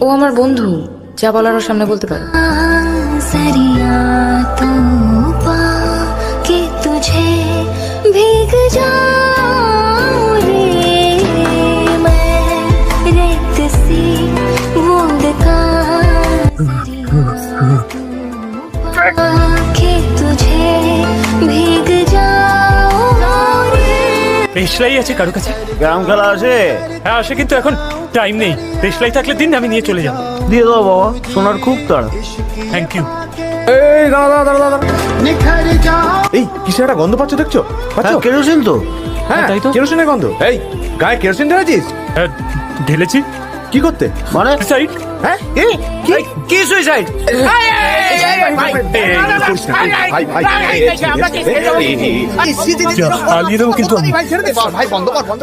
ও আমার বন্ধু, যা বলার ওর সামনে বলতে পারো। দেশলাই আছে কারো কাছে? গ্রাম খেলা আছে? হ্যাঁ আসে, কিন্তু এখন টাইম নেই। দেশলাই থাকলে দিন, আমি নিয়ে চলে যাবো। দিয়ে দাও বাবা, সোনার খুব তাড়া। Thank you. এই দাঁড়া দাঁড়া দাঁড়া দাঁড়া। এই কিসের একটা গন্ধ পাচ্ছ দেখছো? পাচ্ছ? কেরোসিন তো। হ্যাঁ তাই তো। কেরোসিনের গন্ধ। এই গায়ে কেরোসিন ঢেলেছিস? হ্যাঁ, ঢেলেছি। কি করতে? মানে সাইড। হ্যাঁ কি সুইসাইড? পালিয়ে দেবো কিন্তু আমি। ভাই বন্ধ কর বন্ধ।